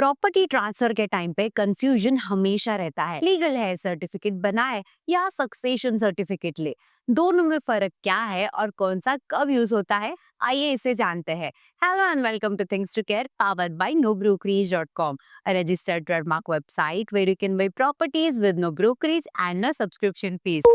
Property transfer के time पे confusion हमेशा रहता है। लीगल है सर्टिफिकेट बनाए या सक्सेशन सर्टिफिकेट ले, दोनों में फर्क क्या है और कौन सा कब यूज होता है, आइए इसे जानते हैं। Hello and welcome to things to care, powered by nobrokerage.com, a registered trademark website where you can buy properties with no brokerage and no subscription fees.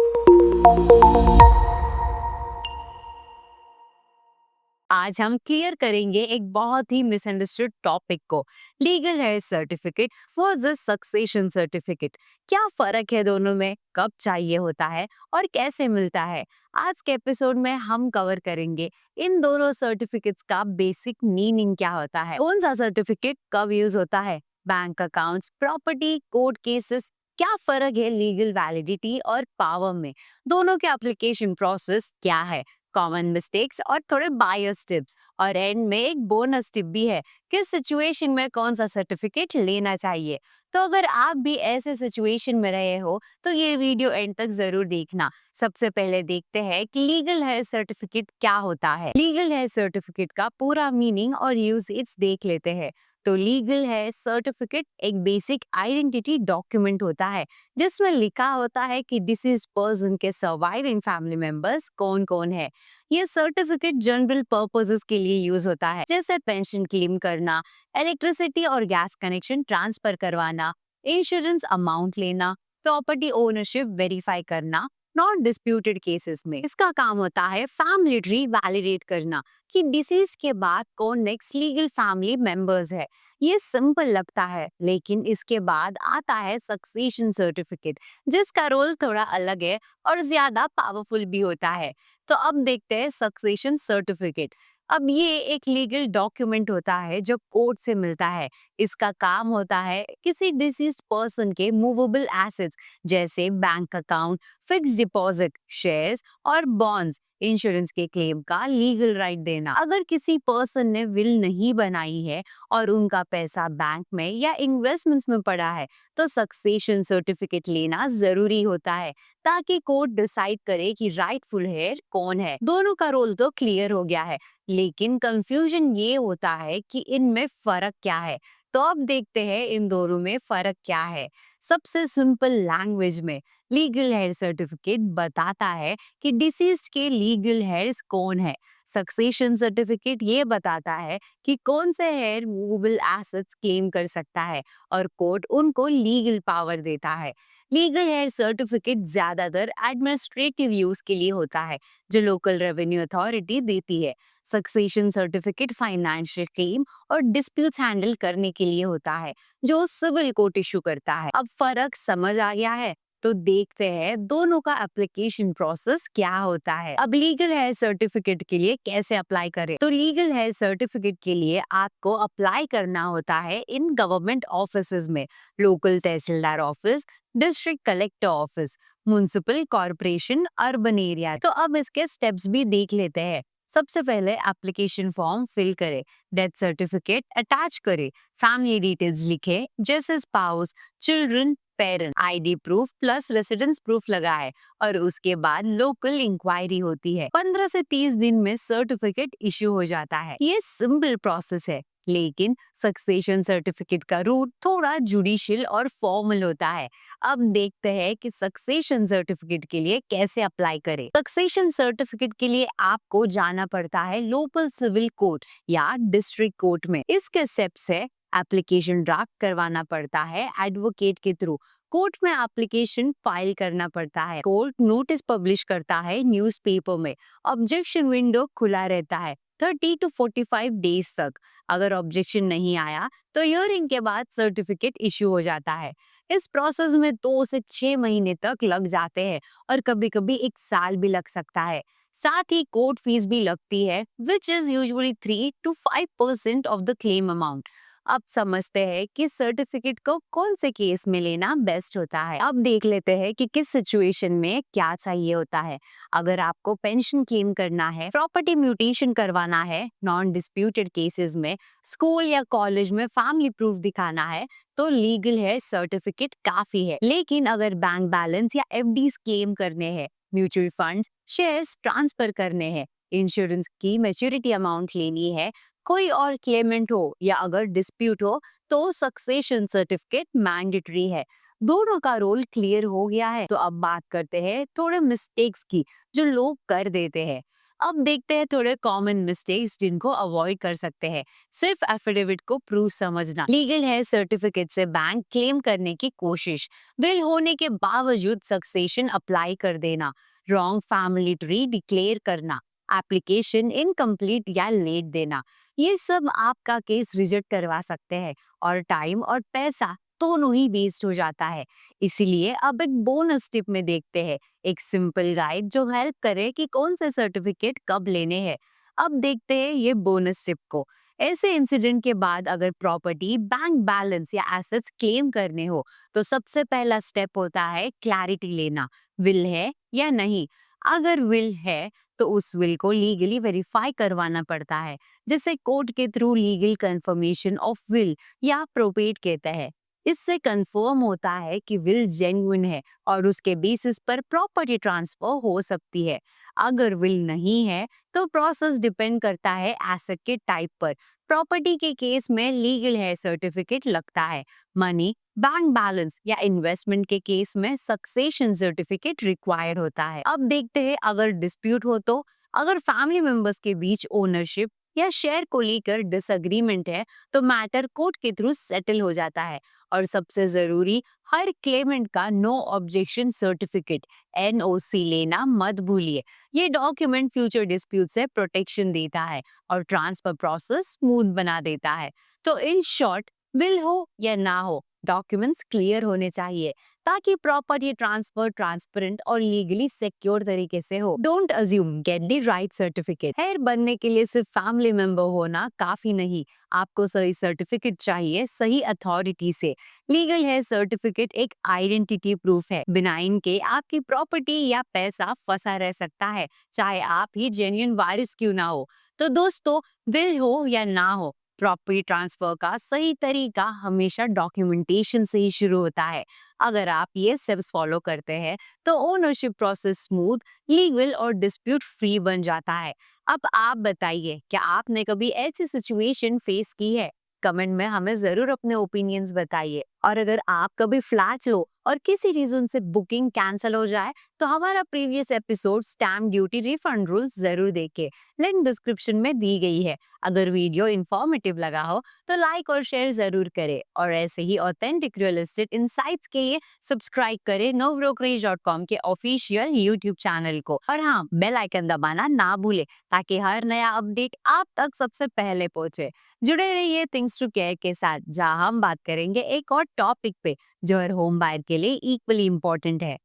आज हम क्लियर करेंगे एक बहुत ही मिसअंडरस्टूड टॉपिक को, legal heir certificate versus succession certificate. क्या फर्क है दोनों में, कब चाहिए होता है और कैसे मिलता है। आज के एपिसोड में हम कवर करेंगे इन दोनों सर्टिफिकेट्स का बेसिक मीनिंग क्या होता है, कौन सा सर्टिफिकेट कब यूज होता है, bank accounts, property, court cases, क्या फर्क है लीगल वैलिडिटी और पावर में, दोनों के एप्लीकेशन प्रोसेस क्या है, कॉमन मिस्टेक्स और थोड़े बायस टिप्स, और एंड में एक बोनस टिप भी है, किस सिचुएशन में कौन सा सर्टिफिकेट लेना चाहिए। तो अगर आप भी ऐसे सिचुएशन में रहे हो तो ये वीडियो एंड तक जरूर देखना। सबसे पहले देखते हैं कि लीगल हेयर सर्टिफिकेट क्या होता है। लीगल हेयर सर्टिफिकेट का पूरा मीनिंग और यूजेज देख लेते हैं। तो लीगल हेयर सर्टिफिकेट एक बेसिक आइडेंटिटी डॉक्यूमेंट होता है जिसमें लिखा होता है कि डिसीज्ड पर्सन के सर्वाइविंग फैमिली मेंबर्स कौन कौन है। ये सर्टिफिकेट जनरल पर्पसेस के लिए यूज होता है, जैसे पेंशन क्लेम करना, इलेक्ट्रिसिटी और गैस कनेक्शन ट्रांसफर करवाना, इंश्योरेंस अमाउंट लेना, प्रॉपर्टी ओनरशिप वेरीफाई करना। नॉन डिस्प्यूटेड केसेस में इसका काम होता है फैमिली ट्री वैलिडेट करना कि डिसीज के बाद कौन नेक्स्ट लीगल फैमिली मेंबर्स है। ये सिंपल लगता है, लेकिन इसके बाद आता है सक्सेशन सर्टिफिकेट, जिसका रोल थोड़ा अलग है और ज्यादा पावरफुल भी होता है। तो अब देखते हैं सक्सेशन सर्टिफिकेट। अब ये एक लीगल डॉक्यूमेंट होता है जो कोर्ट से मिलता है। इसका काम होता है किसी डिसीज्ड पर्सन के मूवेबल एसेट्स जैसे bank account, fix deposit, shares और बॉन्ड्स, इंश्योरेंस के क्लेम का लीगल राइट देना। अगर किसी पर्सन ने विल नहीं बनाई है और उनका पैसा बैंक में या इन्वेस्टमेंट्स में पड़ा है तो सक्सेशन सर्टिफिकेट लेना जरूरी होता है, ताकि कोर्ट डिसाइड करे कि राइटफुल हेयर कौन है। दोनों का रोल तो क्लियर हो गया है, लेकिन कंफ्यूजन ये होता है कि इनमें फर्क क्या है। तो अब देखते हैं इन दोनों में फर्क क्या है। सबसे सिंपल लैंग्वेज में लीगल हेयर सर्टिफिकेट बताता है कि डिसीज्ड के लीगल हेयर्स कौन है। सक्सेशन सर्टिफिकेट ये बताता है कि कौन से हेयर मूवेबल एसेट्स क्लेम कर सकता है और कोर्ट उनको लीगल पावर देता है। लीगल हेयर सर्टिफिकेट ज्यादातर एडमिनिस्ट्रेटिव यूज के लिए होता है, जो लोकल रेवेन्यू अथॉरिटी देती है। सक्सेशन सर्टिफिकेट फाइनेंशियल क्लेम और डिस्प्यूट्स हैंडल करने के लिए होता है, जो सिविल कोर्ट इशू करता है। अब फर्क समझ आ गया है, तो देखते हैं दोनों का एप्लीकेशन प्रोसेस क्या होता है। अब लीगल हेयर सर्टिफिकेट के लिए कैसे अप्लाई करें। तो लीगल हेयर सर्टिफिकेट के लिए आपको अप्लाई करना होता है इन गवर्नमेंट ऑफिसेज में, local tehsildar office, district collector office, municipal corporation, urban area. तो अब इसके स्टेप्स भी देख लेते हैं। सबसे पहले एप्लीकेशन फॉर्म फिल करें, डेथ सर्टिफिकेट अटैच करें, फैमिली डिटेल्स लिखे जैसे spouse, children, parent, ID proof plus residence proof लगाए, और उसके बाद लोकल इंक्वायरी होती है। 15 से 30 दिन में सर्टिफिकेट इश्यू हो जाता है। ये सिंपल प्रोसेस है, लेकिन सक्सेशन सर्टिफिकेट का रूट थोड़ा जुडिशियल और फॉर्मल होता है। अब देखते हैं कि सक्सेशन सर्टिफिकेट के लिए कैसे अप्लाई करें। सक्सेशन सर्टिफिकेट के लिए आपको जाना पड़ता है लोकल सिविल कोर्ट या डिस्ट्रिक्ट कोर्ट में। इसके स्टेप्स है, एप्लीकेशन ड्राफ्ट करवाना पड़ता है एडवोकेट के थ्रू, कोर्ट में एप्लीकेशन फाइल करना पड़ता है, कोर्ट नोटिस पब्लिश करता है न्यूज़पेपर में, ऑब्जेक्शन विंडो खुला रहता है 30 to 45 डेज तक। अगर ऑब्जेक्शन नहीं आया तो हियरिंग के बाद सर्टिफिकेट इश्यू हो जाता है। इस प्रोसेस में 2 से 6 महीने तक लग जाते हैं और कभी कभी 1 साल भी लग सकता है। साथ ही कोर्ट फीस भी लगती है, which is usually 3 to 5% of the claim amount. अब समझते हैं कि सर्टिफिकेट को कौन से केस में लेना बेस्ट होता है। अब देख लेते हैं कि किस सिचुएशन में क्या चाहिए होता है। अगर आपको पेंशन क्लेम करना है, प्रॉपर्टी म्यूटेशन करवाना है, नॉन डिस्प्यूटेड केसेस में स्कूल या कॉलेज में फैमिली प्रूफ दिखाना है, तो लीगल हेयर सर्टिफिकेट काफी है। लेकिन अगर बैंक बैलेंस या एफडीज क्लेम करने हैं, म्यूचुअल फंड्स, शेयर्स ट्रांसफर करने हैं, इंश्योरेंस की मैच्योरिटी अमाउंट लेनी है, कोई और क्लेमेंट हो या अगर डिस्प्यूट हो तो सक्सेशन सर्टिफिकेट मैंडेटरी है। दोनों का रोल क्लियर हो गया है, तो अब बात करते हैं थोड़े मिस्टेक्स की जो लोग कर देते हैं। अब देखते हैं थोड़े कॉमन मिस्टेक्स जिनको अवॉइड कर सकते हैं। सिर्फ एफिडेविट को प्रूफ समझना, लीगल है सर्टिफिकेट से बैंक क्लेम करने की कोशिश, विल होने के बावजूद सक्सेशन अप्लाई कर देना, रॉन्ग फैमिली ट्री डिक्लेयर करना, एप्लीकेशन इनकम्प्लीट या लेट देना, ये सब आपका केस रिजेक्ट करवा सकते हैं और टाइम और पैसा दोनों ही वेस्ट हो जाता है। इसीलिए अब एक बोनस टिप में देखते हैं, एक सिंपल गाइड जो हेल्प करे कि कौन से सर्टिफिकेट कब लेने हैं। अब देखते हैं ये बोनस टिप को। ऐसे इंसिडेंट के बाद अगर प्रॉपर्टी, बैंक बैलेंस या एसेट्स क्लेम करने हो तो सबसे पहला स्टेप होता है क्लैरिटी लेना, विल है या नहीं। अगर विल है तो उस विल को लीगली वेरीफाई करवाना पड़ता है, जिसे कोर्ट के through legal confirmation of will या प्रोबेट कहते हैं। इससे कंफर्म होता है कि विल जेन्युइन है और उसके बेसिस पर प्रॉपर्टी ट्रांसफर हो सकती है। अगर विल नहीं है तो प्रोसेस डिपेंड करता है एसेट के टाइप पर। प्रॉपर्टी के केस में लीगल है सर्टिफिकेट लगता है, मनी, बैंक बैलेंस या इन्वेस्टमेंट के केस में सक्सेशन सर्टिफिकेट रिक्वायर्ड होता है। अब देखते हैं अगर डिस्प्यूट हो तो। अगर फैमिली मेंबर्स के बीच ओनरशिप या शेयर को लेकर डिसएग्रीमेंट है तो मैटर कोर्ट के थ्रू सेटल हो जाता है। और सबसे जरूरी, हर क्लेमेंट का नो ऑब्जेक्शन सर्टिफिकेट एनओसी लेना मत भूलिए। ये डॉक्यूमेंट फ्यूचर डिस्प्यूट से प्रोटेक्शन देता है और ट्रांसफर प्रोसेस स्मूथ बना देता है। तो इन शॉर्ट, विल हो या ना हो, डॉक्यूमेंट्स क्लियर होने चाहिए ताकि प्रॉपर्टी ट्रांसफर ट्रांसपेरेंट और लीगली सिक्योर तरीके से हो। Don't assume, get the right certificate. Heir बनने के लिए सिर्फ फैमिली मेंबर होना काफी नहीं, आपको सही सर्टिफिकेट चाहिए सही अथॉरिटी से। लीगल है सर्टिफिकेट एक आइडेंटिटी प्रूफ है, बिना इनके आपकी प्रॉपर्टी या पैसा फंसा रह सकता है, चाहे आप ही जेन्युइन वारिस क्यों ना हो। तो दोस्तों, विल हो या ना हो, प्रॉपर्टी ट्रांसफर का सही तरीका हमेशा डॉक्यूमेंटेशन से ही शुरू होता है। अगर आप ये स्टेप्स फॉलो करते हैं तो ओनरशिप प्रोसेस स्मूथ, लीगल और डिस्प्यूट फ्री बन जाता है। अब आप बताइए, क्या आपने कभी ऐसी सिचुएशन फेस की है? कमेंट में हमें जरूर अपने ओपिनियंस बताइए। और अगर आप कभी फ्लैट लो और किसी रीजन से बुकिंग कैंसिल हो जाए तो हमारा previous episode stamp duty refund rules जरूर देखें, लिंक डिस्क्रिप्शन में दी गई है। अगर वीडियो इंफॉर्मेटिव लगा हो तो लाइक और शेयर जरूर करें और ऐसे ही ऑथेंटिक रियल एस्टेट इनसाइट्स के लिए सब्सक्राइब करें novrokerage.com के ऑफिशियल यूट्यूब चैनल को। और हाँ, बेल आइकन दबाना ना भूले ताकि हर नया अपडेट आप तक सबसे पहले पहुंचे। जुड़े रहिए थिंग्स टू केयर के साथ, जहां हम बात करेंगे एक और टॉपिक पे जो हर होम बायर के लिए इक्वली इम्पोर्टेंट है।